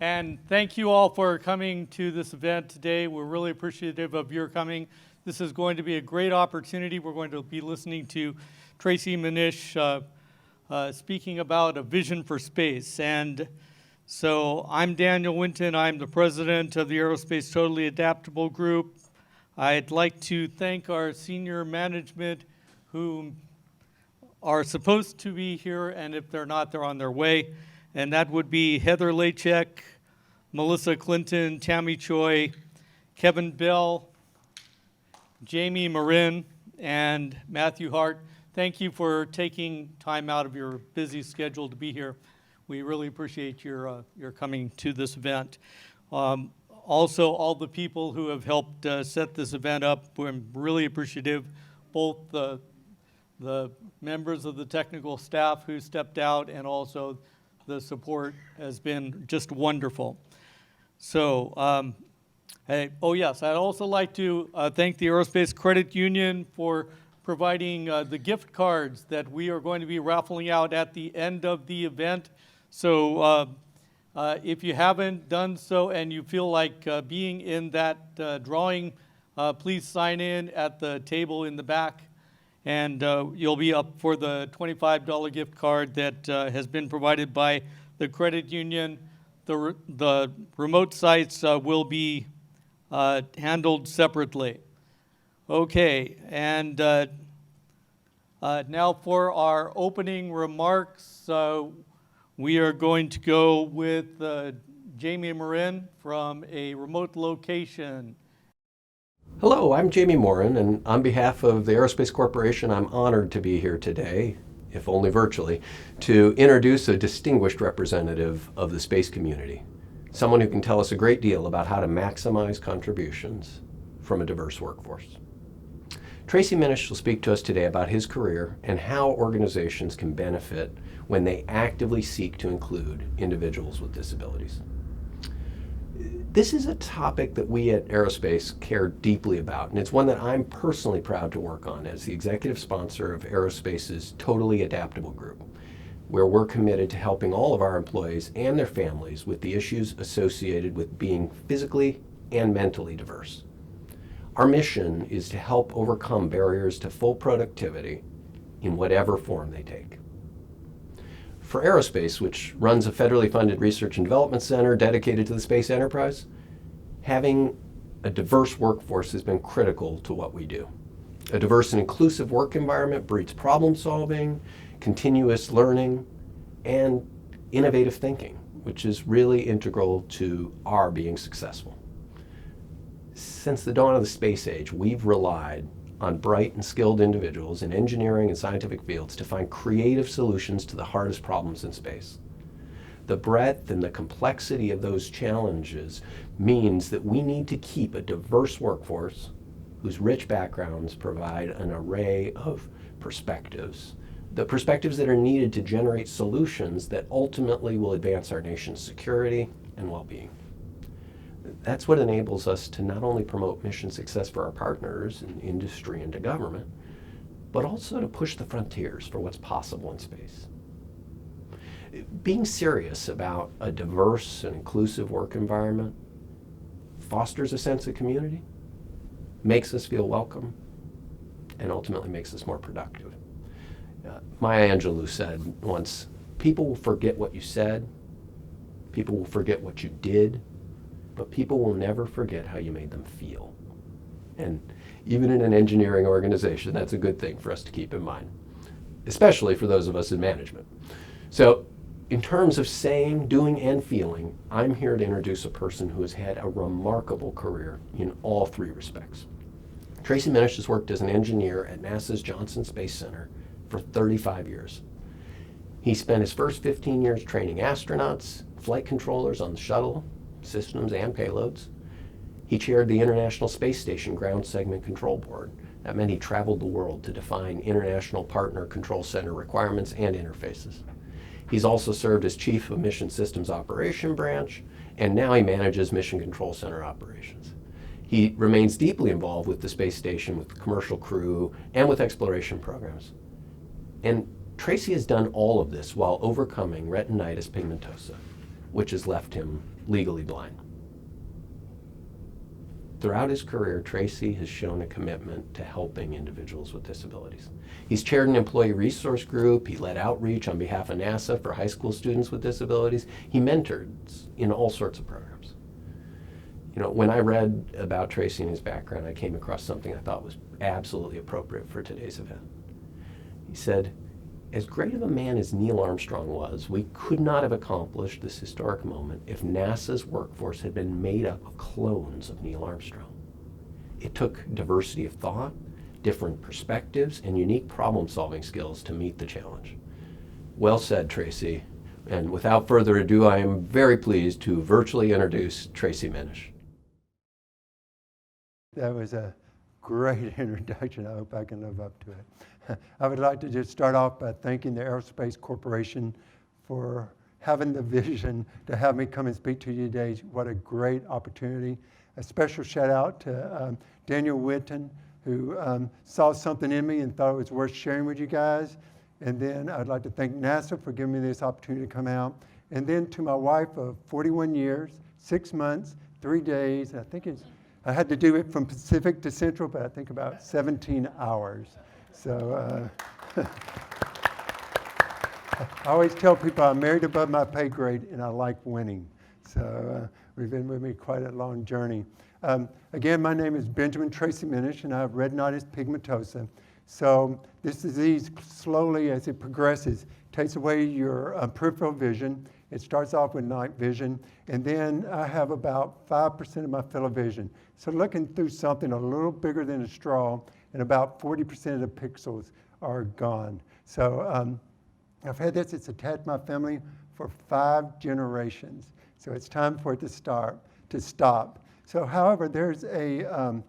And thank you all for coming to this event today. We're really appreciative of your coming. This is going to be a great opportunity. We're going to be listening to Tracy Minish speaking about a vision for space. And so I'm Daniel Winton. I'm the president of the Aerospace Totally Adaptable Group. I'd like to thank our senior management who are supposed to be here, and if they're not, they're on their way. And that would be Heather Lachek, Melissa Clinton, Tammy Choi, Kevin Bell, Jamie Marin, and Matthew Hart. Thank you for taking time out of your busy schedule to be here. We really appreciate your coming to this event. Also, all the people who have helped set this event up, I'm really appreciative, both the members of the technical staff who stepped out and also the support has been just wonderful. So, yes, I'd also like to thank the Aerospace Credit Union for providing the gift cards that we are going to be raffling out at the end of the event. So if you haven't done so and you feel like being in that drawing, please sign in at the table in the back, and you'll be up for the $25 gift card that has been provided by the credit union. The remote sites will be handled separately. Okay, and now for our opening remarks, we are going to go with Jamie Marin from a remote location. Hello, I'm Jamie Morin, and on behalf of the Aerospace Corporation, I'm honored to be here today, if only virtually, to introduce a distinguished representative of the space community, someone who can tell us a great deal about how to maximize contributions from a diverse workforce. Tracy Minish will speak to us today about his career and how organizations can benefit when they actively seek to include individuals with disabilities. This is a topic that we at Aerospace care deeply about, and it's one that I'm personally proud to work on as the executive sponsor of Aerospace's Totally Adaptable Group, where we're committed to helping all of our employees and their families with the issues associated with being physically and mentally diverse. Our mission is to help overcome barriers to full productivity in whatever form they take. For Aerospace, which runs a federally funded research and development center dedicated to the space enterprise, having a diverse workforce has been critical to what we do. A diverse and inclusive work environment breeds problem solving, continuous learning, and innovative thinking, which is really integral to our being successful. Since the dawn of the space age, we've relied on bright and skilled individuals in engineering and scientific fields to find creative solutions to the hardest problems in space. The breadth and the complexity of those challenges means that we need to keep a diverse workforce whose rich backgrounds provide an array of perspectives, the perspectives that are needed to generate solutions that ultimately will advance our nation's security and well-being. That's what enables us to not only promote mission success for our partners in industry and to government, but also to push the frontiers for what's possible in space. Being serious about a diverse and inclusive work environment fosters a sense of community, makes us feel welcome, and ultimately makes us more productive. Maya Angelou said once, "People will forget what you said, people will forget what you did, but people will never forget how you made them feel." And even in an engineering organization, that's a good thing for us to keep in mind, especially for those of us in management. So in terms of saying, doing, and feeling, I'm here to introduce a person who has had a remarkable career in all three respects. Tracy Minish has worked as an engineer at NASA's Johnson Space Center for 35 years. He spent his first 15 years training astronauts, flight controllers on the shuttle, systems and payloads. He chaired the International Space Station Ground Segment Control Board. That meant he traveled the world to define international partner control center requirements and interfaces. He's also served as Chief of Mission Systems Operation Branch, and now he manages Mission Control Center operations. He remains deeply involved with the space station, with the commercial crew, and with exploration programs. And Tracy has done all of this while overcoming retinitis pigmentosa, which has left him legally blind. Throughout his career, Tracy has shown a commitment to helping individuals with disabilities. He's chaired an employee resource group, he led outreach on behalf of NASA for high school students with disabilities, he mentored in all sorts of programs. You know, when I read about Tracy and his background, I came across something I thought was absolutely appropriate for today's event. He said, as great of a man as Neil Armstrong was, we could not have accomplished this historic moment if NASA's workforce had been made up of clones of Neil Armstrong. It took diversity of thought, different perspectives, and unique problem-solving skills to meet the challenge. Well said, Tracy. And without further ado, I am very pleased to virtually introduce Tracy Minish. That was a great introduction. I hope I can live up to it. I would like to just start off by thanking the Aerospace Corporation for having the vision to have me come and speak to you today. What a great opportunity. A special shout out to Daniel Whitten, who saw something in me and thought it was worth sharing with you guys. And then I'd like to thank NASA for giving me this opportunity to come out. And then to my wife of 41 years, 6 months, 3 days. I had to do it from Pacific to Central, but I think about 17 hours. So I always tell people I'm married above my pay grade and I like winning. So we've been with me quite a long journey. Again, my name is Benjamin Tracy Minish and I have retinitis pigmentosa. So this disease slowly, as it progresses, takes away your peripheral vision. It starts off with night vision, and then I have about 5% of my field of vision. So looking through something a little bigger than a straw, and about 40% of the pixels are gone. So I've had this, it's attacked my family for 5 generations. So it's time for it to stop. So however, there's a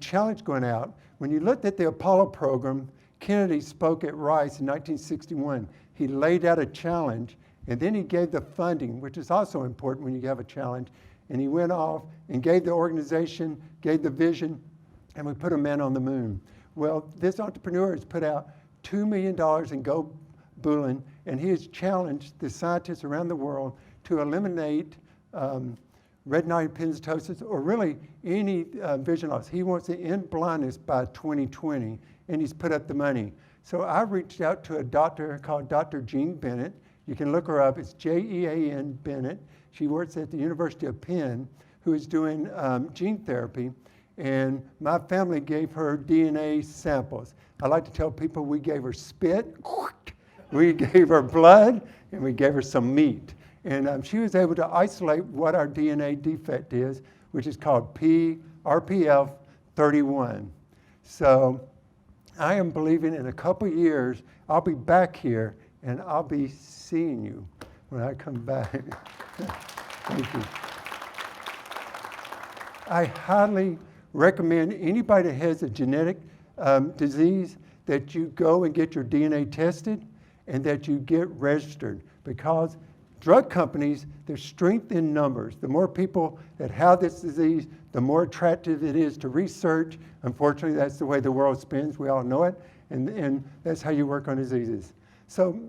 challenge going out. When you looked at the Apollo program, Kennedy spoke at Rice in 1961. He laid out a challenge, and then he gave the funding, which is also important when you have a challenge. And he went off and gave the organization, gave the vision, and we put a man on the moon. Well, this entrepreneur has put out $2 million in Go Bulin, and he has challenged the scientists around the world to eliminate retinitis pigmentosa, or really any vision loss. He wants to end blindness by 2020, and he's put up the money. So I reached out to a doctor called Dr. Jean Bennett. You can look her up. It's Jean Bennett. She works at the University of Penn, who is doing gene therapy. And my family gave her DNA samples. I like to tell people we gave her spit, we gave her blood, and we gave her some meat. And she was able to isolate what our DNA defect is, which is called RPF31. So I am believing in a couple years, I'll be back here and I'll be seeing you when I come back. Thank you. I highly recommend anybody that has a genetic disease that you go and get your DNA tested and that you get registered, because drug companies, there's strength in numbers. The more people that have this disease, the more attractive it is to research. Unfortunately, that's the way the world spins. We all know it, and that's how you work on diseases. So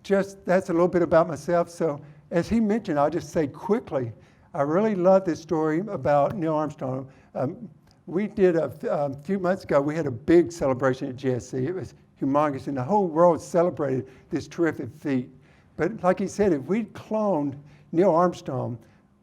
just that's a little bit about myself. So as he mentioned, I'll just say quickly, I really love this story about Neil Armstrong. We did a few months ago, we had a big celebration at GSC. It was humongous, and the whole world celebrated this terrific feat. But like he said, if we'd cloned Neil Armstrong,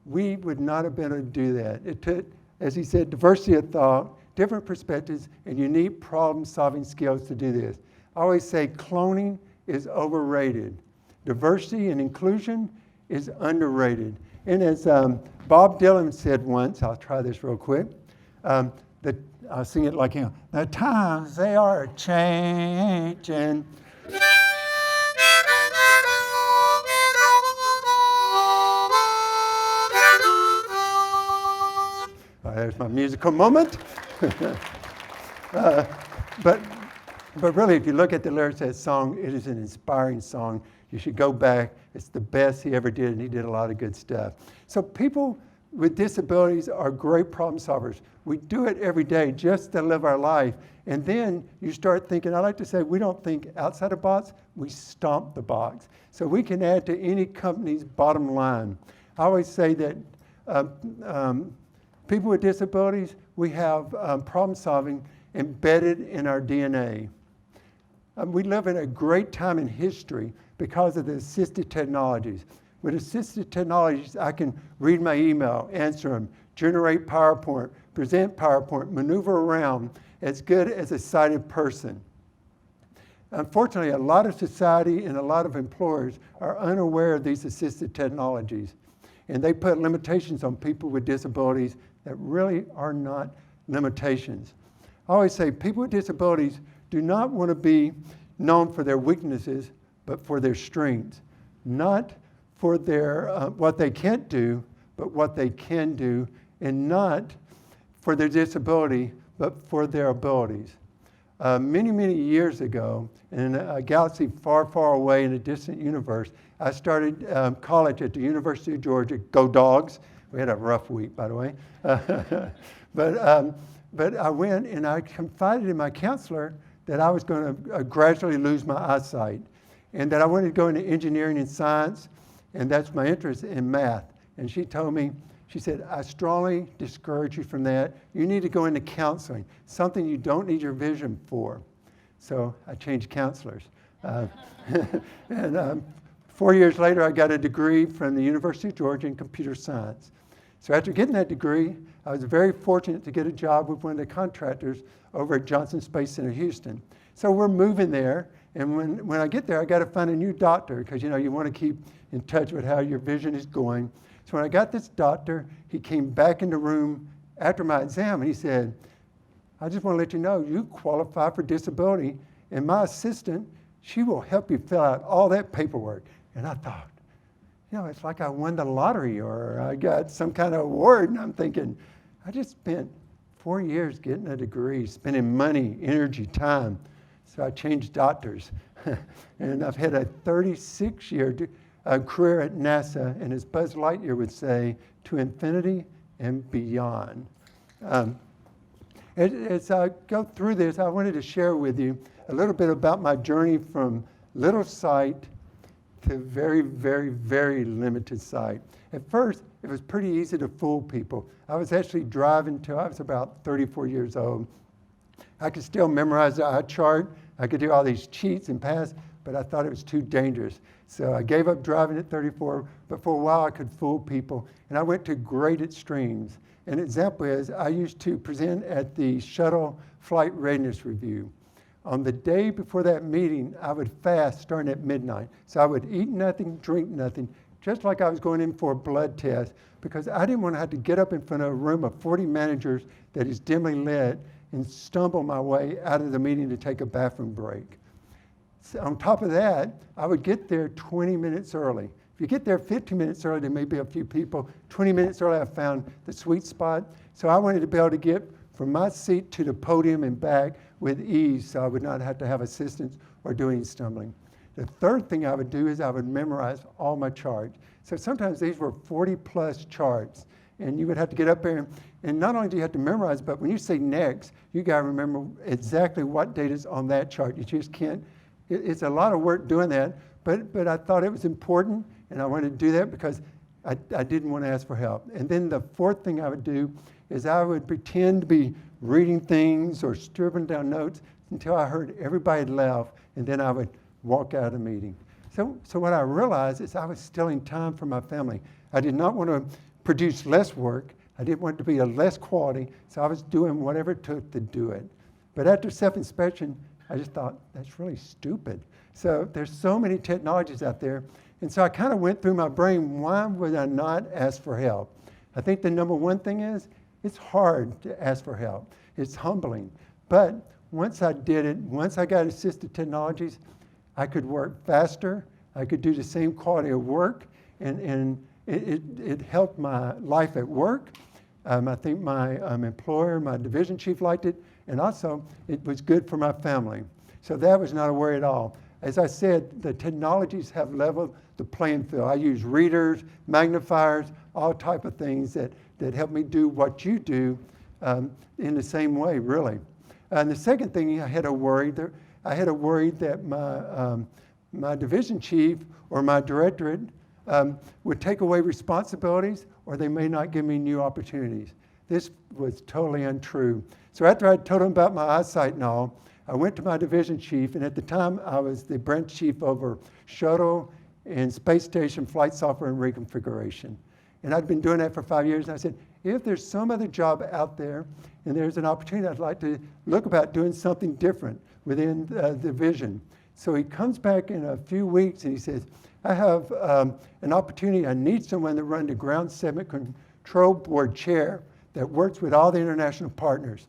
we would not have been able to do that. It took, as he said, diversity of thought, different perspectives, and unique problem-solving skills to do this. I always say cloning is overrated. Diversity and inclusion is underrated. And as Bob Dylan said once, I'll try this real quick, I'll sing it like him. The times they are changing. There's my musical moment. But really, if you look at the lyrics of that song, it is an inspiring song. You should go back. It's the best he ever did, and he did a lot of good stuff. So people with disabilities are great problem solvers. We do it every day just to live our life. And then you start thinking, I like to say, we don't think outside the box, we stomp the box. So we can add to any company's bottom line. I always say that people with disabilities, we have problem solving embedded in our DNA. We live in a great time in history because of the assisted technologies. With assisted technologies, I can read my email, answer them, generate PowerPoint, present PowerPoint, maneuver around as good as a sighted person. Unfortunately, a lot of society and a lot of employers are unaware of these assisted technologies, and they put limitations on people with disabilities that really are not limitations. I always say people with disabilities do not want to be known for their weaknesses, but for their strengths. Not for their what they can't do, but what they can do, and not for their disability, but for their abilities. Many, many years ago, in a galaxy far, far away in a distant universe, I started college at the University of Georgia. Go Dogs! We had a rough week, by the way. But I went and I confided in my counselor that I was going to gradually lose my eyesight, and that I wanted to go into engineering and science, and that's my interest in math. And she told me, she said, I strongly discourage you from that. You need to go into counseling, something you don't need your vision for. So I changed counselors. And 4 years later, I got a degree from the University of Georgia in computer science. So after getting that degree, I was very fortunate to get a job with one of the contractors over at Johnson Space Center, Houston. So we're moving there, and when I get there, I got to find a new doctor, because you want to keep in touch with how your vision is going. So when I got this doctor, he came back in the room after my exam, and he said, I just want to let you know, you qualify for disability, and my assistant, she will help you fill out all that paperwork. And I thought, it's like I won the lottery or I got some kind of award, and I'm thinking, I just spent 4 years getting a degree, spending money, energy, time. So I changed doctors. And I've had a 36-year career at NASA, and as Buzz Lightyear would say, to infinity and beyond. As I go through this, I wanted to share with you a little bit about my journey from little sight to very, very, very limited sight. At first, it was pretty easy to fool people. I was actually driving till I was about 34 years old. I could still memorize the eye chart. I could do all these cheats and pass, but I thought it was too dangerous. So I gave up driving at 34, but for a while I could fool people. And I went to great extremes. An example is I used to present at the shuttle flight readiness review. On the day before that meeting, I would fast starting at midnight. So I would eat nothing, drink nothing, just like I was going in for a blood test, because I didn't want to have to get up in front of a room of 40 managers that is dimly lit and stumble my way out of the meeting to take a bathroom break. So on top of that, I would get there 20 minutes early. If you get there 15 minutes early, there may be a few people. 20 minutes early, I found the sweet spot. So I wanted to be able to get from my seat to the podium and back with ease, so I would not have to have assistance or do any stumbling. The third thing I would do is I would memorize all my charts. So sometimes these were 40+ charts, and you would have to get up there, and not only do you have to memorize, but when you say next, you got to remember exactly what data is on that chart. You just can't. It's a lot of work doing that, but I thought it was important, and I wanted to do that because I didn't want to ask for help. And then the fourth thing I would do is I would pretend to be reading things or scribbling down notes until I heard everybody laugh, and then I would walk out of the meeting. So what I realized is I was stealing time from my family. I did not want to produce less work. I didn't want it to be a less quality, so I was doing whatever it took to do it. But after self-inspection, I just thought, that's really stupid. So there's so many technologies out there, and so I kind of went through my brain, why would I not ask for help? I think the number one thing is, it's hard to ask for help. It's humbling. But once I did it, once I got assisted technologies, I could work faster. I could do the same quality of work, and it helped my life at work. I think my employer, my division chief liked it, and also it was good for my family. So that was not a worry at all. As I said, the technologies have leveled the playing field. I use readers, magnifiers, all type of things that help me do what you do in the same way, really. And the second thing, I had a worry that my division chief or my directorate would take away responsibilities, or they may not give me new opportunities. This was totally untrue. So after I told them about my eyesight and all, I went to my division chief, and at the time I was the branch chief over shuttle and space station flight software and reconfiguration. And I'd been doing that for 5 years, and I said, if there's some other job out there and there's an opportunity, I'd like to look about doing something different within the division. So he comes back in a few weeks and he says, I have an opportunity. I need someone to run the ground segment control board chair that works with all the international partners.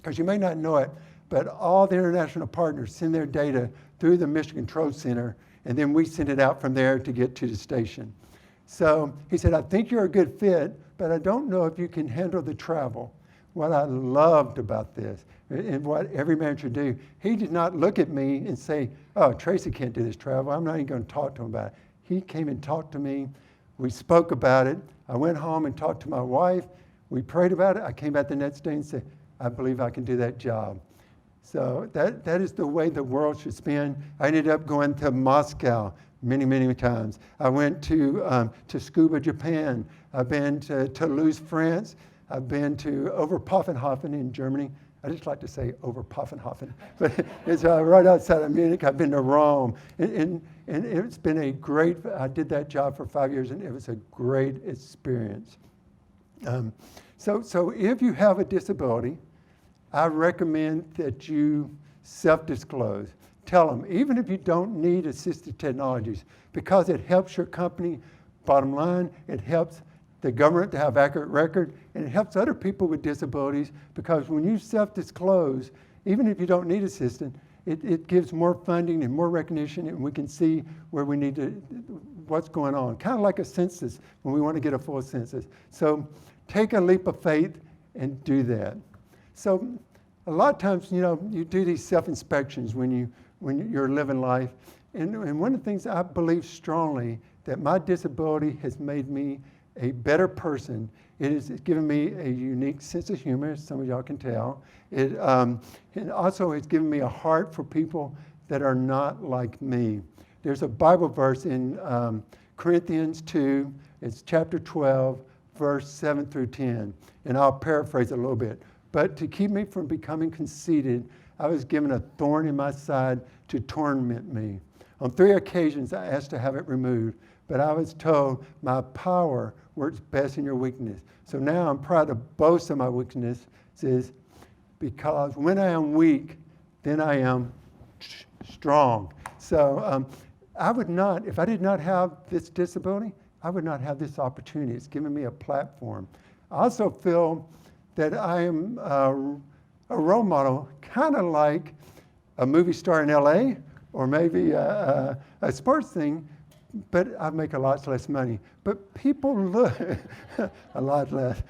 Because you may not know it, but all the international partners send their data through the Mission Control Center, and then we send it out from there to get to the station. So he said, I think you're a good fit, but I don't know if you can handle the travel. What I loved about this, and what every manager do, he did not look at me and say, oh, Tracy can't do this travel. I'm not even going to talk to him about it. He came and talked to me. We spoke about it. I went home and talked to my wife. We prayed about it. I came back the next day and said, I believe I can do that job. So that is the way the world should spin. I ended up going to Moscow many, many times. I went to Scuba, Japan. I've been to Toulouse, France. I've been to Oberpfaffenhofen in Germany. I just like to say Oberpfaffenhofen, but it's right outside of Munich. I've been to Rome, and it's been a great, I did that job for 5 years, and it was a great experience. So if you have a disability, I recommend that you self-disclose. Tell them, even if you don't need assistive technologies, because it helps your company, bottom line, it helps the government to have accurate record, and it helps other people with disabilities, because when you self-disclose, even if you don't need assistance, it gives more funding and more recognition, and we can see where we need to, what's going on. Kind of like a census when we want to get a full census. So take a leap of faith and do that. So a lot of times, you do these self-inspections when you're living life. And one of the things I believe strongly, that my disability has made me a better person. It's given me a unique sense of humor, as some of y'all can tell. It also has given me a heart for people that are not like me. There's a Bible verse in Corinthians 2, it's chapter 12, verse 7 through 10. And I'll paraphrase it a little bit. But to keep me from becoming conceited, I was given a thorn in my side to torment me. On 3 occasions, I asked to have it removed, but I was told my power works best in your weakness. So now I'm proud to boast of my weaknesses, because when I am weak, then I am strong. So I would not, if I did not have this disability, I would not have this opportunity. It's given me a platform. I also feel that I am a role model, kind of like a movie star in LA, or maybe a sports thing, but I make a lot less money. But people look a lot less,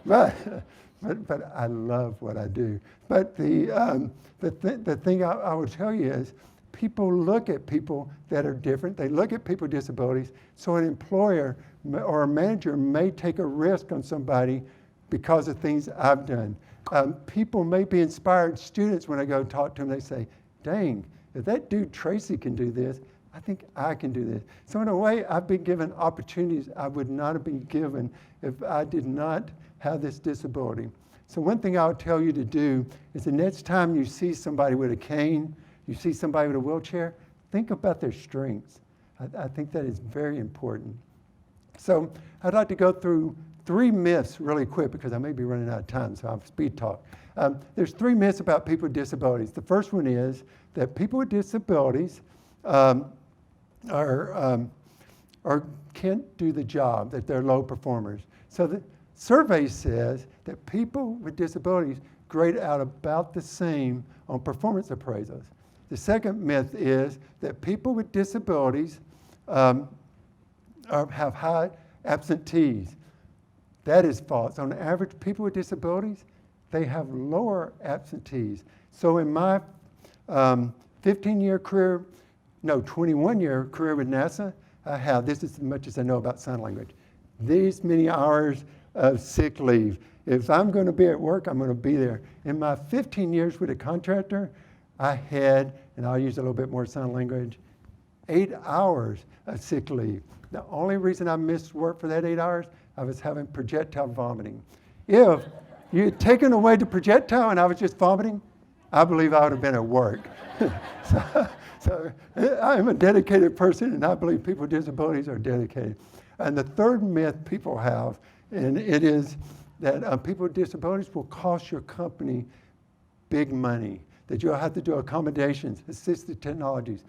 but I love what I do. But the thing I would tell you is, people look at people that are different. They look at people with disabilities. So an employer or a manager may take a risk on somebody because of things I've done. People may be inspired. Students, when I go talk to them, they say, dang, if that dude Tracy can do this, I think I can do this. So in a way, I've been given opportunities I would not have been given if I did not have this disability. So one thing I would tell you to do is, the next time you see somebody with a cane, you see somebody with a wheelchair, think about their strengths. I think that is very important. So I'd like to go through 3 myths really quick, because I may be running out of time, so I'll speed talk. There's 3 myths about people with disabilities. The first one is that people with disabilities can't do the job, that they're low performers. So the survey says that people with disabilities grade out about the same on performance appraisals. The second myth is that people with disabilities have high absentees. That is false. On average, people with disabilities, they have lower absentees. So in my 21-year career with NASA, I have, this is as much as I know about sign language, these many hours of sick leave. If I'm going to be at work, I'm going to be there. In my 15 years with a contractor, I had, and I'll use a little bit more sign language, 8 hours of sick leave. The only reason I missed work for that 8 hours, I was having projectile vomiting. If you had taken away the projectile and I was just vomiting, I believe I would have been at work. So I'm a dedicated person, and I believe people with disabilities are dedicated. And the third myth people have, and it is that people with disabilities will cost your company big money, that you'll have to do accommodations, assistive technologies.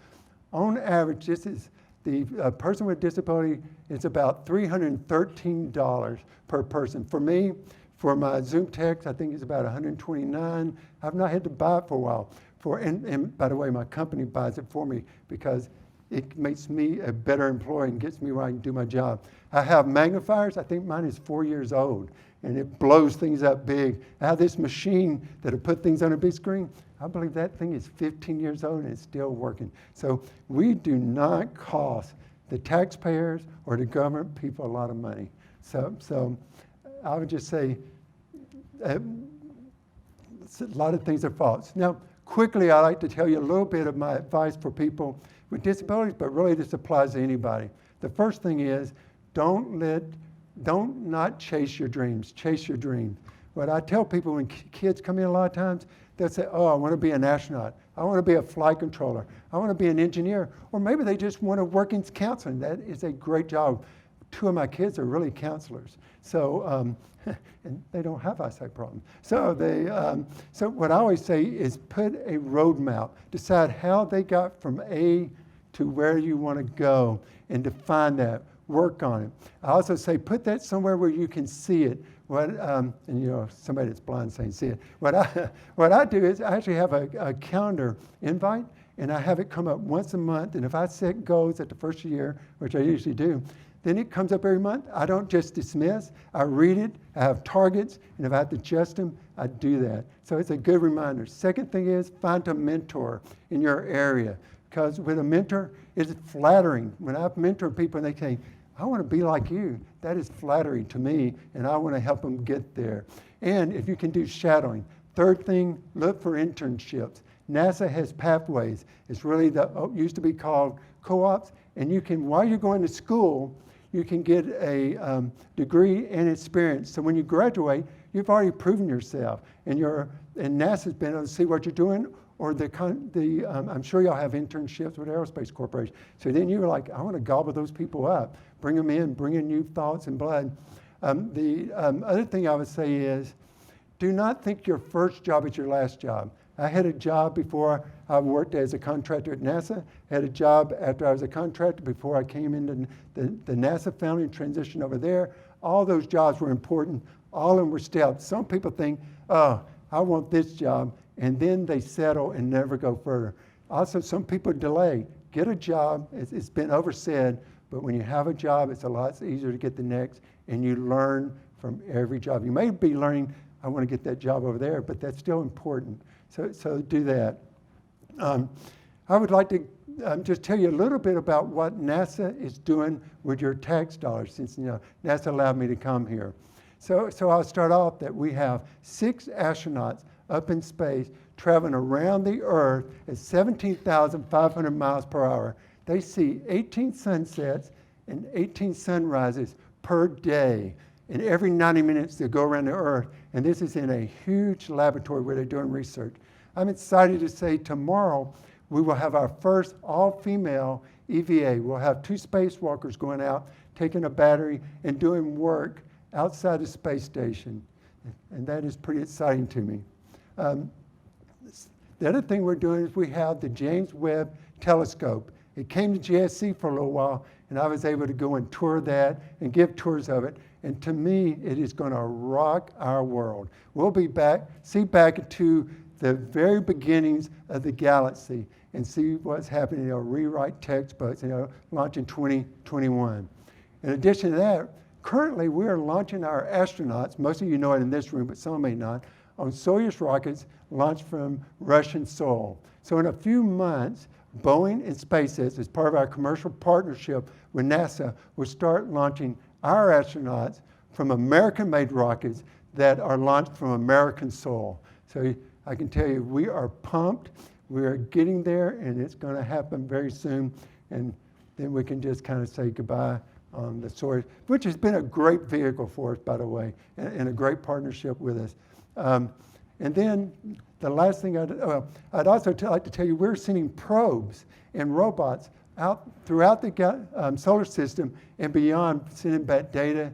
On average, this is the person with disability, it's about $313 per person. For me, for my Zoom text, I think it's about $129. I've not had to buy it for a while. And by the way, my company buys it for me because it makes me a better employee and gets me where I can do my job. I have magnifiers. I think mine is 4 years old, and it blows things up big. I have this machine that'll put things on a big screen. I believe that thing is 15 years old and it's still working. So we do not cost the taxpayers or the government people a lot of money. So I would just say a lot of things are false. Now, quickly, I'd like to tell you a little bit of my advice for people with disabilities, but really this applies to anybody. The first thing is, don't not chase your dreams, chase your dreams. What I tell people when kids come in a lot of times, they'll say, oh, I want to be an astronaut. I want to be a flight controller. I want to be an engineer. Or maybe they just want to work in counseling. That is a great job. 2 of my kids are really counselors. So, and they don't have eyesight problems. So so what I always say is put a roadmap. Decide how they got from A to where you want to go and define that. Work on it. I also say put that somewhere where you can see it. And somebody that's blind saying see it. What I do is I actually have a calendar invite, and I have it come up once a month. And if I set goals at the first of the year, which I usually do, then it comes up every month. I don't just dismiss. I read it. I have targets, and if I have to adjust them, I do that. So it's a good reminder. Second thing is find a mentor in your area, because with a mentor, it's flattering. When I've mentored people and they say, I want to be like you, that is flattering to me, and I want to help them get there. And if you can do shadowing. Third thing, look for internships. NASA has pathways. It's really used to be called co-ops, and you can, while you're going to school, you can get a degree and experience. So when you graduate, you've already proven yourself, and NASA's been able to see what you're doing. Or I'm sure y'all have internships with Aerospace Corporation. So then you're like, I want to gobble those people up, bring them in, bring in new thoughts and blood. The other thing I would say is, do not think your first job is your last job. I had a job before I worked as a contractor at NASA. I had a job after I was a contractor before I came into the NASA family and transitioned over there. All those jobs were important. All of them were steps. Some people think, oh, I want this job, and then they settle and never go further. Also, some people delay. Get a job. It's been oversaid, but when you have a job, it's a lot easier to get the next, and you learn from every job. You may be learning, I want to get that job over there, but that's still important. So do that. I would like to just tell you a little bit about what NASA is doing with your tax dollars, since NASA allowed me to come here. So I'll start off that we have 6 astronauts up in space traveling around the Earth at 17,500 miles per hour. They see 18 sunsets and 18 sunrises per day. And every 90 minutes they go around the Earth. And this is in a huge laboratory where they're doing research. I'm excited to say tomorrow we will have our first all-female EVA. We'll have 2 spacewalkers going out, taking a battery and doing work outside the space station. And that is pretty exciting to me. The other thing we're doing is we have the James Webb Telescope. It came to JSC for a little while, and I was able to go and tour that and give tours of it. And to me, it is going to rock our world. We'll be back into the very beginnings of the galaxy and see what's happening. They'll rewrite textbooks, launch in 2021. In addition to that, currently we are launching our astronauts, most of you know it in this room, but some may not, on Soyuz rockets launched from Russian soil. So in a few months, Boeing and SpaceX, as part of our commercial partnership with NASA, will start launching our astronauts from American-made rockets that are launched from American soil. So I can tell you, we are pumped. We're getting there, and it's going to happen very soon. And then we can just kind of say goodbye on the source, which has been a great vehicle for us, by the way, and a great partnership with us. And then the last thing I'd also like to tell you, we're sending probes and robots out throughout the solar system and beyond, sending back data.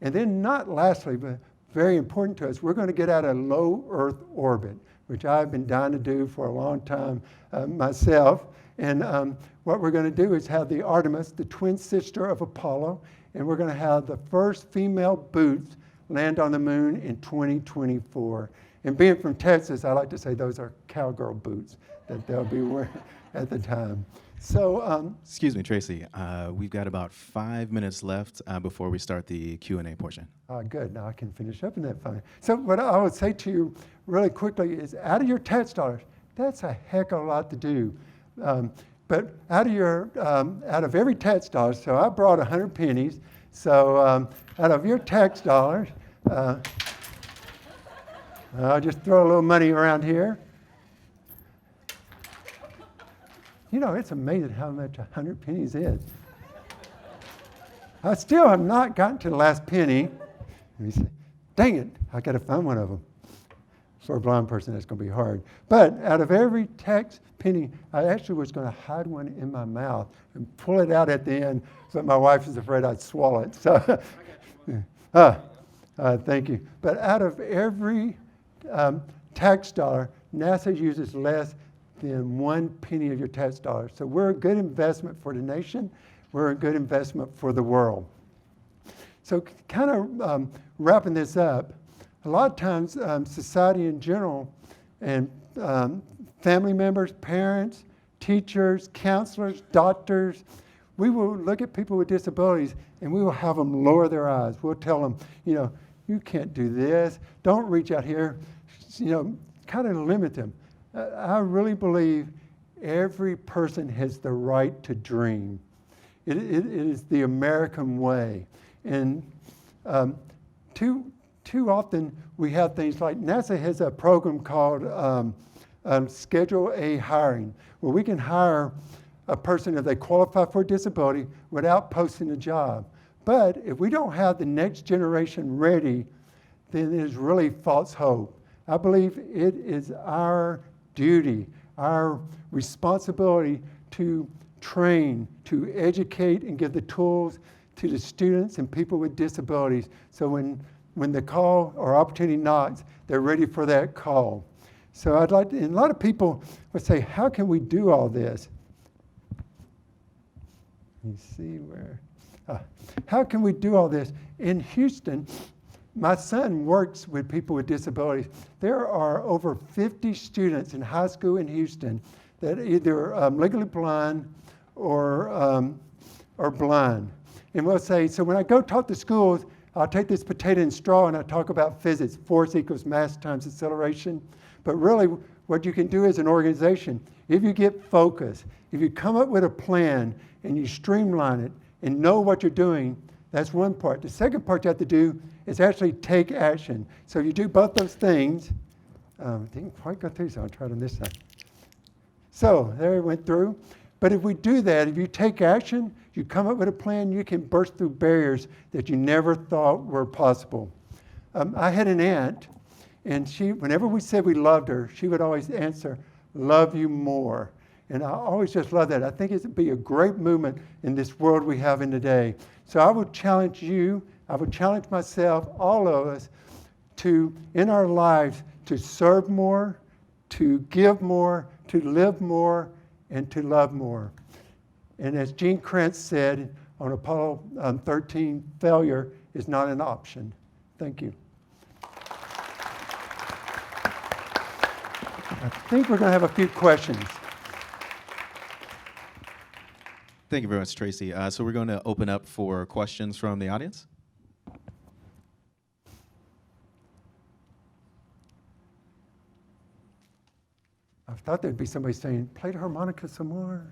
And then not lastly, but very important to us, we're going to get out of low Earth orbit, which I've been dying to do for a long time myself. And what we're going to do is have the Artemis, the twin sister of Apollo, and we're going to have the first female boots land on the moon in 2024. And being from Texas, I like to say those are cowgirl boots that they'll be wearing at the time. So, excuse me, Tracy. We've got about 5 minutes left before we start the Q&A portion. Good. Now I can finish up in that fine. So what I would say to you really quickly is, out of your tax dollars, that's a heck of a lot to do. But out of every tax dollar, so I brought 100 pennies. So out of your tax dollars, I'll just throw a little money around here. You know, it's amazing how much 100 pennies is. I still have not gotten to the last penny. And you say, dang it, I got to find one of them. For a blind person, that's going to be hard. But out of every tax penny, I actually was going to hide one in my mouth and pull it out at the end, but my wife is afraid I'd swallow it. So, thank you. But out of every tax dollar, NASA uses less than 1 penny of your tax dollars. So we're a good investment for the nation. We're a good investment for the world. So kind of wrapping this up, a lot of times society in general and family members, parents, teachers, counselors, doctors, we will look at people with disabilities and we will have them lower their eyes. We'll tell them, you know, you can't do this. Don't reach out here. You know, kind of limit them. I really believe every person has the right to dream. It is the American way. And too often we have things like NASA has a program called Schedule A hiring, where we can hire a person if they qualify for a disability without posting a job. But if we don't have the next generation ready, then it is really false hope. I believe it is our duty, our responsibility to train, to educate and give the tools to the students and people with disabilities so when the call or opportunity knocks, they're ready for that call. So I'd like to, and a lot of people would say, how can we do all this? You see where, how can we do all this? In Houston, my son works with people with disabilities. There are over 50 students in high school in Houston that are either legally blind or blind. And we'll say, so when I go talk to schools, I'll take this potato and straw and I talk about physics, force equals mass times acceleration. But really, what you can do as an organization, if you get focused, if you come up with a plan and you streamline it and know what you're doing, that's one part. The second part you have to do is actually take action. So you do both those things. Didn't quite go through, so I'll try it on this side. So there it went through. But if we do that, if you take action, you come up with a plan, you can burst through barriers that you never thought were possible. I had an aunt, and she, whenever we said we loved her, she would always answer, love you more. And I always just love that. I think it would be a great movement in this world we have in today. So I would challenge you, I would challenge myself, all of us, to, in our lives, to serve more, to give more, to live more, and to love more. And as Gene Kranz said on Apollo 13, failure is not an option. Thank you. I think we're going to have a few questions. Thank you very much, Tracy. So we're going to open up for questions from the audience. I thought there'd be somebody saying, play the harmonica some more,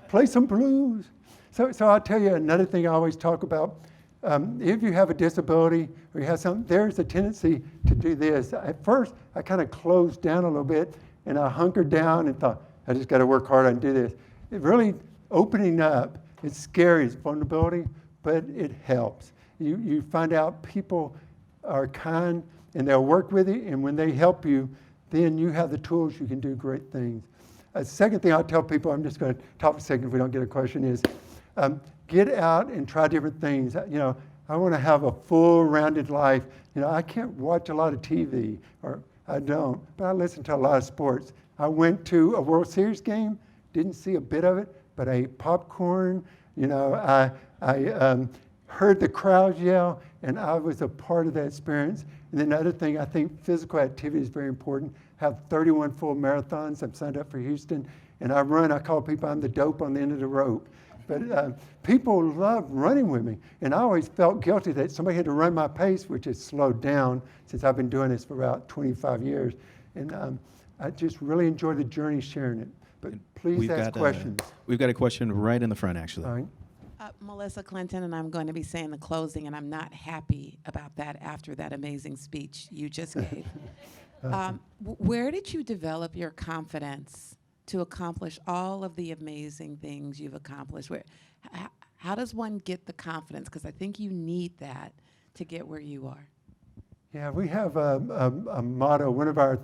play some blues. So I'll tell you another thing I always talk about. If you have a disability or you have something, there's a tendency to do this. At first, I kind of closed down a little bit, and I hunkered down and thought, I just got to work hard and do this. It really opening up, it's scary, it's vulnerability, but it helps. You find out people are kind and they'll work with you, and when they help you, then you have the tools, you can do great things. A second thing I'll tell people, I'm just going to talk for a second if we don't get a question, is get out and try different things. I want to have a full, rounded life. I can't watch a lot of TV, or I don't, but I listen to a lot of sports. I went to a World Series game, didn't see a bit of it, but I ate popcorn. I heard the crowd yell, and I was a part of that experience. And then another thing, I think physical activity is very important. Have 31 full marathons. I'm signed up for Houston, and I call people, I'm the dope on the end of the rope. But people love running with me, and I always felt guilty that somebody had to run my pace, which has slowed down since I've been doing this for about 25 years. And I just really enjoy the journey sharing it. But please ask questions. We've got a question right in the front, actually. All right. Melissa Clinton, and I'm going to be saying the closing, and I'm not happy about that after that amazing speech you just gave. Where did you develop your confidence to accomplish all of the amazing things you've accomplished? How does one get the confidence? Because I think you need that to get where you are. Yeah, we have a motto. One of our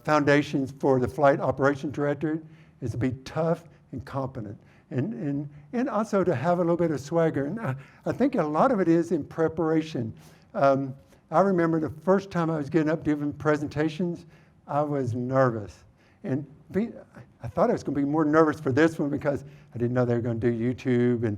foundations for the Flight Operations Directorate is to be tough and competent. And also to have a little bit of swagger. And I think a lot of it is in preparation. I remember the first time I was getting up giving presentations, I was nervous. And I thought I was going to be more nervous for this one because I didn't know they were going to do YouTube and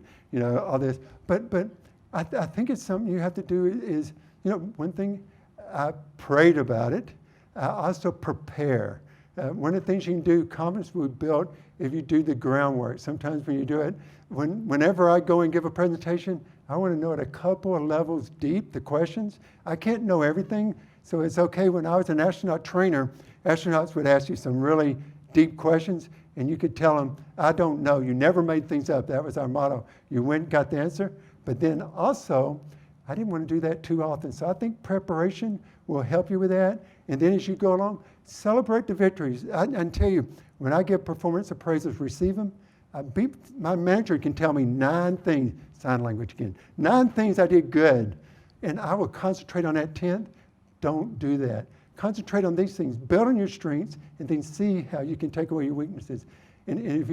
all this. But I think it's something you have to do is, one thing, I prayed about it. I also prepare. One of the things you can do, confidence will be built if you do the groundwork. Sometimes when you do it, whenever I go and give a presentation, I want to know at a couple of levels deep the questions. I can't know everything, so it's okay. When I was an astronaut trainer, astronauts would ask you some really deep questions, and you could tell them, I don't know. You never made things up. That was our motto. You went and got the answer. But then also, I didn't want to do that too often. So I think preparation will help you with that. And then as you go along, celebrate the victories. I can tell you, when I get performance appraisals, receive them, my manager can tell me 9 things, sign language again, 9 things I did good. And I will concentrate on that 10th. Don't do that. Concentrate on these things, build on your strengths, and then see how you can take away your weaknesses. And if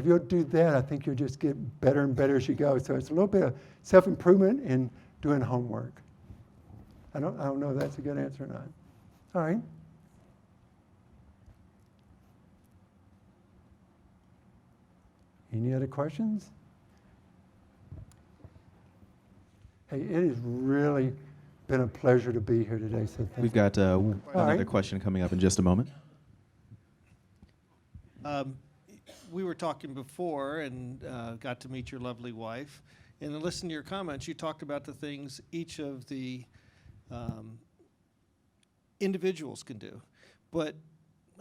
you'll do that, I think you'll just get better and better as you go. So it's a little bit of self-improvement and doing homework. I don't know if that's a good answer or not. All right. Any other questions? Hey, it has really been a pleasure to be here today. So We've got another question coming up in just a moment. We were talking before and got to meet your lovely wife. And to listen to your comments, you talked about the things each of the individuals can do. But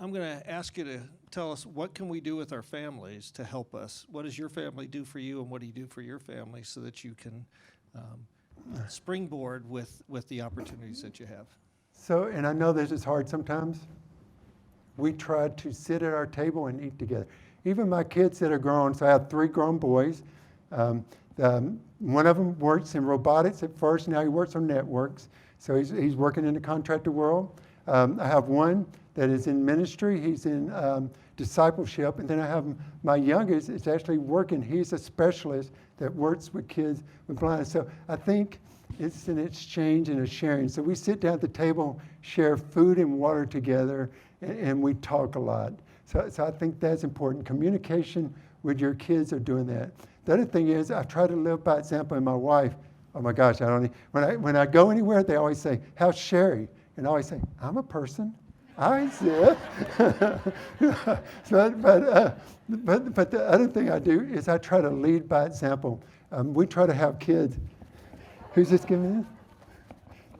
I'm going to ask you to tell us, what can we do with our families to help us? What does your family do for you, and what do you do for your family so that you can springboard with the opportunities that you have? So, and I know this is hard sometimes. We try to sit at our table and eat together. Even my kids that are grown, so I have 3 grown boys. One of them works in robotics at first, now he works on networks. So he's working in the contractor world. I have one that is in ministry, he's in discipleship, and then I have my youngest is actually working, he's a specialist that works with kids with blindness. So I think it's an exchange and a sharing. So we sit down at the table, share food and water together, and we talk a lot. So I think that's important. Communication with your kids are doing that. The other thing is I try to live by example, and my wife, oh my gosh, when I go anywhere, they always say, how's Sherry? And I always say, I'm a person. I said. But the other thing I do is I try to lead by example. We try to have kids. Who's this giving me?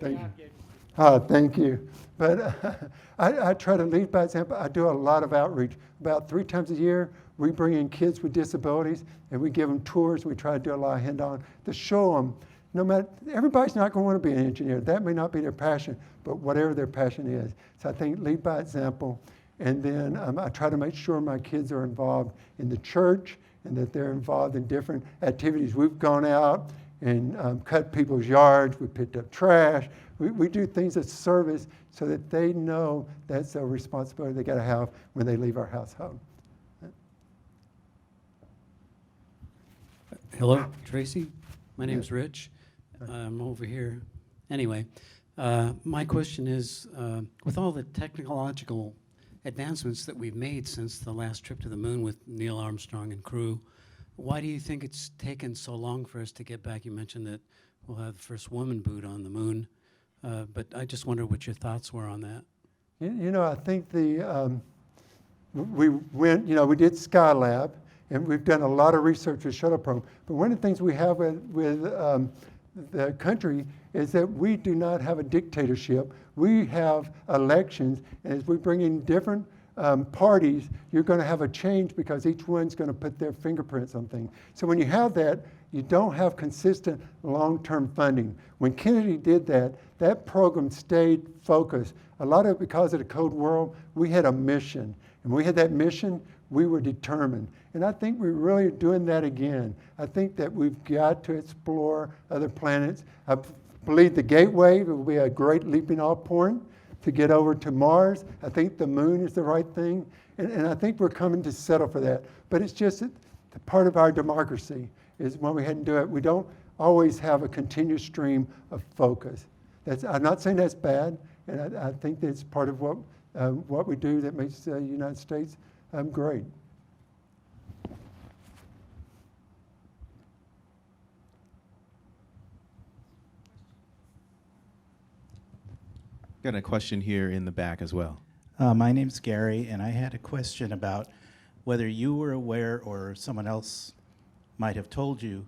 Thank you. Oh, thank you. But I try to lead by example. I do a lot of outreach. About 3 times a year, we bring in kids with disabilities, and we give them tours. We try to do a lot of hands-on to show them, no matter, everybody's not going to want to be an engineer. That may not be their passion, but whatever their passion is. So I think lead by example. And then I try to make sure my kids are involved in the church and that they're involved in different activities. We've gone out and cut people's yards. We picked up trash. We do things of service so that they know that's a responsibility they got to have when they leave our household. Hello, Tracy. My name's Rich. I'm over here. Anyway, my question is, with all the technological advancements that we've made since the last trip to the moon with Neil Armstrong and crew, why do you think it's taken so long for us to get back? You mentioned that we'll have the first woman boot on the moon, but I just wonder what your thoughts were on that. You know, I think we went, we did Skylab, and we've done a lot of research with shuttle program. But one of the things we have with the country is that we do not have a dictatorship. We have elections, and as we bring in different parties, you're going to have a change because each one's going to put their fingerprints on things. So when you have that, you don't have consistent long-term funding. When Kennedy did that, that program stayed focused. A lot of it because of the Cold War, we had a mission. And when we had that mission, we were determined. And I think we're really doing that again. I think that we've got to explore other planets. I believe the Gateway will be a great leaping off point to get over to Mars. I think the moon is the right thing. And I think we're coming to settle for that. But it's just part of our democracy is when we hadn't do it, we don't always have a continuous stream of focus. I'm not saying that's bad, and I think that's part of what we do that makes the United States great. Got a question here in the back as well. My name's Gary, and I had a question about whether you were aware or someone else might have told you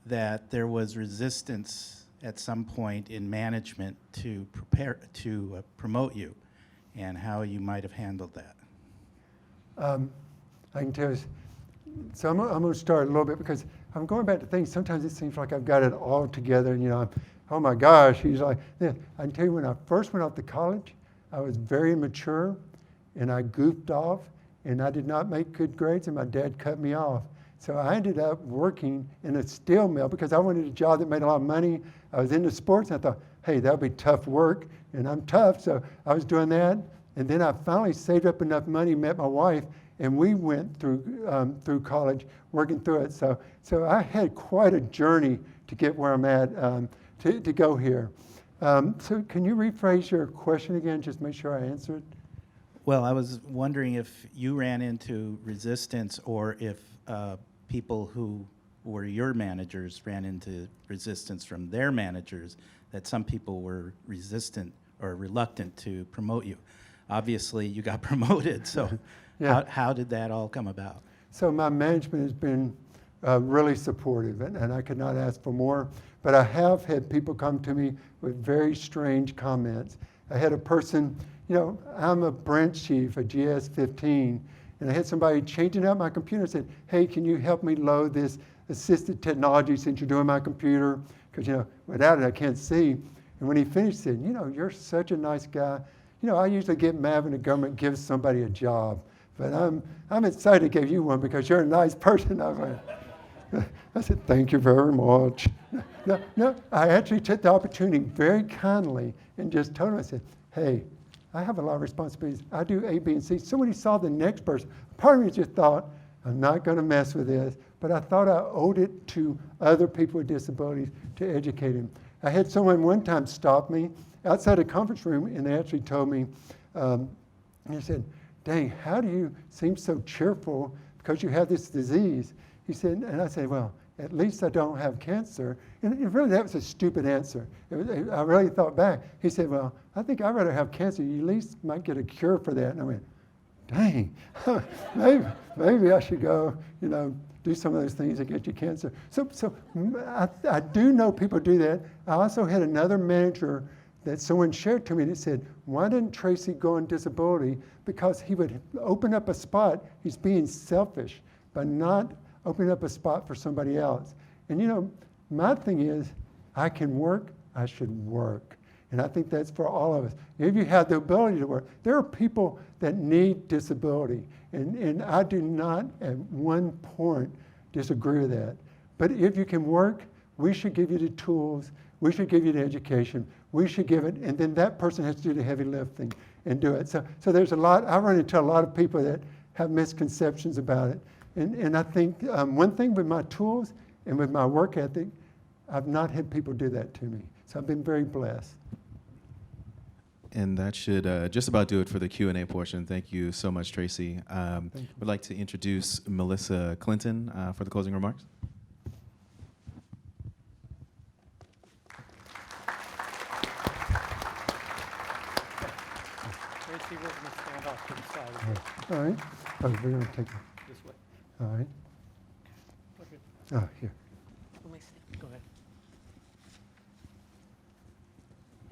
that there was resistance at some point in management to promote you, and how you might have handled that. I can tell you. So I'm going to start a little bit because I'm going back to things. Sometimes it seems like I've got it all together, and oh my gosh, he's like, yeah. I can tell you when I first went off to college, I was very immature, and I goofed off, and I did not make good grades, and my dad cut me off. So I ended up working in a steel mill because I wanted a job that made a lot of money. I was into sports, and I thought, hey, that'll be tough work, and I'm tough, so I was doing that. And then I finally saved up enough money, met my wife, and we went through college, working through it. So I had quite a journey to get where I'm at, to go here. So can you rephrase your question again, just make sure I answer it? Well, I was wondering if you ran into resistance or if people who were your managers ran into resistance from their managers, that some people were resistant or reluctant to promote you. Obviously, you got promoted, so Yeah. how did that all come about? So my management has been really supportive, and I could not ask for more. But I have had people come to me with very strange comments. I had a person, I'm a branch chief, a GS-15, and I had somebody changing out my computer and said, hey, can you help me load this assisted technology since you're doing my computer? Because, without it, I can't see. And when he finished, he said, you're such a nice guy. I usually get mad when the government gives somebody a job, but I'm excited to give you one because you're a nice person. I said, thank you very much. No, I actually took the opportunity very kindly and just told him, I said, hey, I have a lot of responsibilities. I do A, B, and C. So when he saw the next person, part of me just thought, I'm not going to mess with this, but I thought I owed it to other people with disabilities to educate him. I had someone one time stop me outside a conference room, and they actually told me, and he said, dang, how do you seem so cheerful because you have this disease? He said, and I said, well, at least I don't have cancer. And really, that was a stupid answer. I really thought back. He said, well, I think I'd rather have cancer. You at least might get a cure for that. And I went, dang, maybe I should go, do some of those things that get you cancer. So I do know people do that. I also had another manager that someone shared to me that said, why didn't Tracy go on disability? Because he would open up a spot. He's being selfish by not opening up a spot for somebody else. And my thing is, I can work, I should work. And I think that's for all of us. If you have the ability to work, there are people that need disability. And I do not at one point disagree with that. But if you can work, we should give you the tools, we should give you the education, we should give it, and then that person has to do the heavy lifting and do it. So there's a lot, I run into a lot of people that have misconceptions about it. And I think one thing with my tools and with my work ethic, I've not had people do that to me. So I've been very blessed. And that should just about do it for the Q&A portion. Thank you so much, Tracy. Would like to introduce Melissa Clinton for the closing remarks. Tracy, we're going to stand off to the side. All right. Oh, we're going to take it. This way. All right. Okay, Oh, here. go ahead.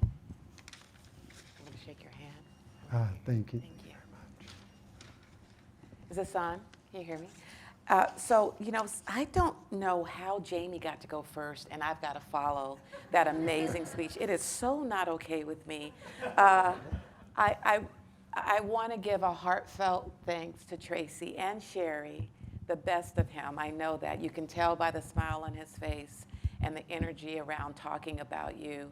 I'm going to shake your hand. Ah, thank you. Thank you. Is this on? Can you hear me? So, you know, I don't know how Jamie got to go first, and I've got to follow that amazing speech. It is so not okay with me. I want to give a heartfelt thanks to Tracy and Sherry, the best of him. I know that. You can tell by the smile on his face and the energy around talking about you.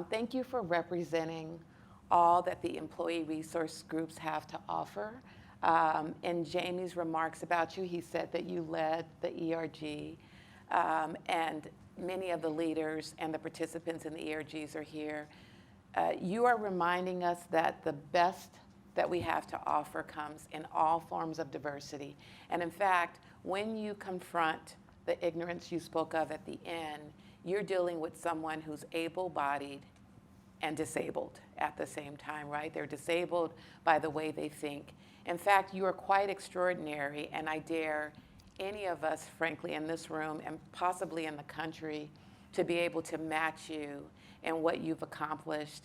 Thank you for representing all that the employee resource groups have to offer. In Jamie's remarks about you, he said that you led the ERG, and many of the leaders and the participants in the ERGs are here. You are reminding us that the best that we have to offer comes in all forms of diversity. And in fact, when you confront the ignorance you spoke of at the end, you're dealing with someone who's able-bodied and disabled at the same time, right? They're disabled by the way they think. In fact, you are quite extraordinary, and I dare any of us, frankly, in this room and possibly in the country to be able to match you in what you've accomplished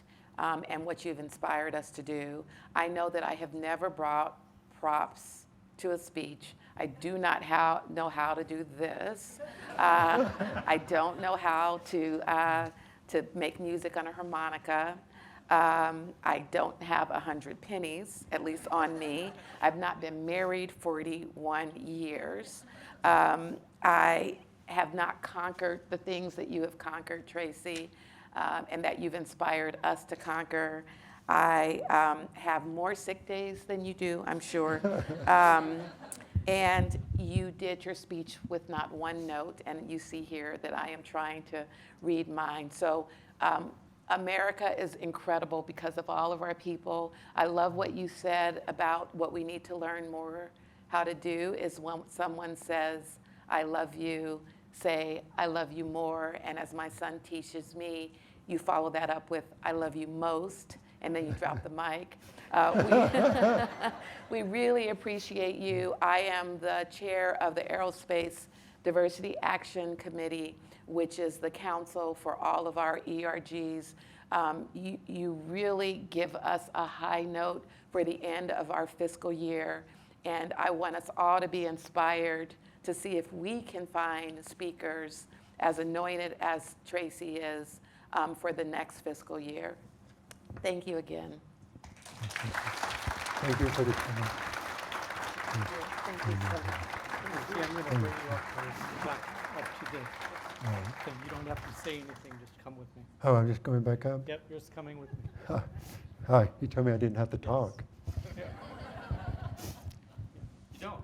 and what you've inspired us to do. I know that I have never brought props to a speech. I do not know how to do this. I don't know how to make music on a harmonica. I don't have 100 pennies, at least on me. I've not been married 41 years. I have not conquered the things that you have conquered, Tracy, and that you've inspired us to conquer. I have more sick days than you do, I'm sure. And you did your speech with not one note, and you see here that I am trying to read mine. So America is incredible because of all of our people. I love what you said about what we need to learn more how to do is when someone says, I love you, say, I love you more. And as my son teaches me, you follow that up with, I love you most, and then you drop the mic. We really appreciate you. I am the chair of the Aerospace Diversity Action Committee, which is the council for all of our ERGs. You really give us a high note for the end of our fiscal year, and I want us all to be inspired to see if we can find speakers as anointed as Tracy is for the next fiscal year. Thank you again. Thank you for the time. Thank you so much. See, I'm going to bring you up to the, so you don't have to say anything, just come with me. Oh, I'm just going back up? Yep, you're just coming with me. Hi, you told me I didn't have to talk. You don't.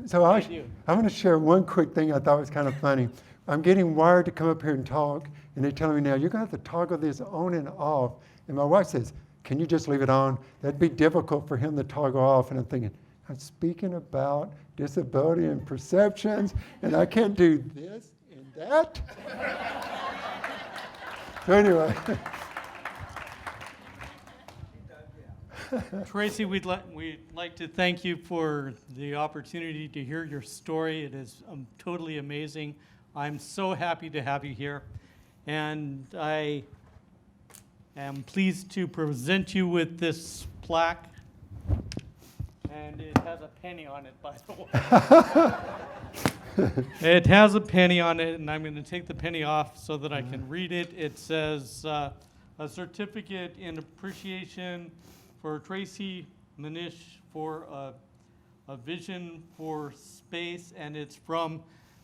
So I do. I'm going to share one quick thing I thought was kind of funny. I'm getting wired to come up here and talk, and they're telling me now, you're going to have to toggle this on and off. And my wife says, can you just leave it on? That'd be difficult for him to toggle off. And I'm thinking, I'm speaking about disability and perceptions, and I can't do this and that. So anyway. Tracy, we'd like to thank you for the opportunity to hear your story. It is totally amazing. I'm so happy to have you here. And I am pleased to present you with this plaque. And it has a penny on it, by the way. It has a penny on it, and I'm going to take the penny off so that I can read it. It says, a certificate in appreciation for Tracy Minish for a vision for space, and it's from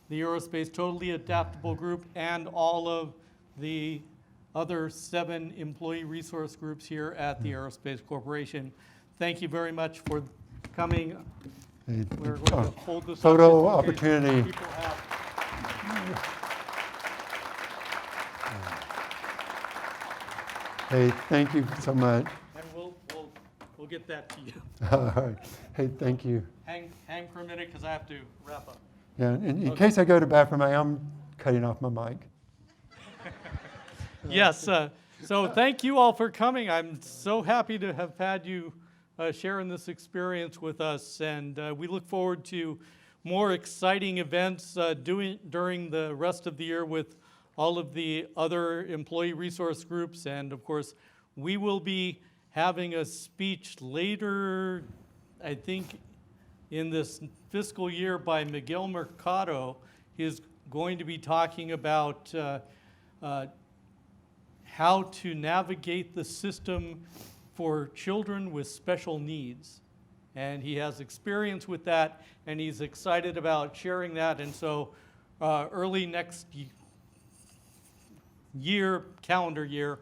the Aerospace Totally Adaptable Group and all of the other 7 employee resource groups here at the Aerospace Corporation. Thank you very much for coming. Hey, We're going to hold this photo up just in case opportunity. people have- Hey, thank you so much. And we'll get that to you. All right. Hey, thank you. Hang for a minute because I have to wrap up. Yeah, in Okay. case I go to bathroom, I am cutting off my mic. Yes, so thank you all for coming. I'm so happy to have had you sharing this experience with us, and we look forward to more exciting events during the rest of the year with all of the other employee resource groups, and of course, we will be having a speech later, I think, in this fiscal year by Miguel Mercado. He is going to be talking about how to navigate the system for children with special needs. And he has experience with that, and he's excited about sharing that. And so early next year, calendar year,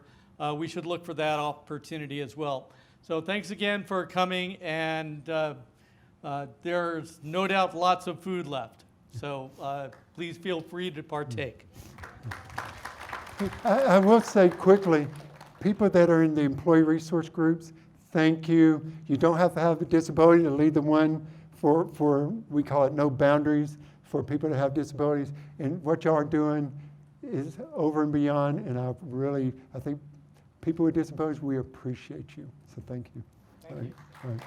we should look for that opportunity as well. So thanks again for coming, and there's no doubt lots of food left. So please feel free to partake. I will say quickly, people that are in the employee resource groups, thank you. You don't have to have a disability to lead the one for we call it no boundaries for people that have disabilities. And what y'all are doing is over and beyond, and I think people with disabilities, we appreciate you. So thank you. Thank you. All right.